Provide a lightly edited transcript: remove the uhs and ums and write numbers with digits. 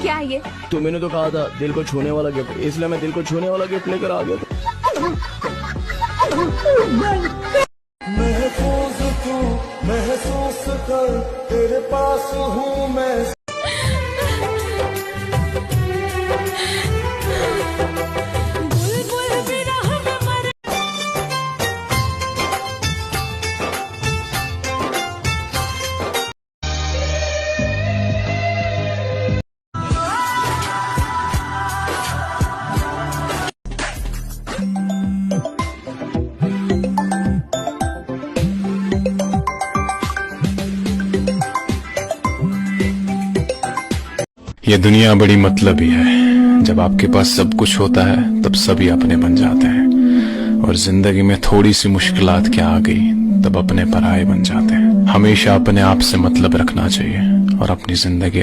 क्या है ये? तो मैंने तो कहा था दिल को छूने वाला गिफ्ट, इसलिए मैं दिल को छूने वाला गिफ्ट लेकर आ गया था। महफूज तू महसूस कर, तेरे पास हूँ मैं। ये दुनिया बड़ी मतलबी है। जब आपके पास सब कुछ होता है तब सभी अपने बन जाते हैं, और जिंदगी में थोड़ी सी मुश्किलात क्या आ गई तब अपने पराये बन जाते हैं। हमेशा अपने आप से मतलब रखना चाहिए और अपनी जिंदगी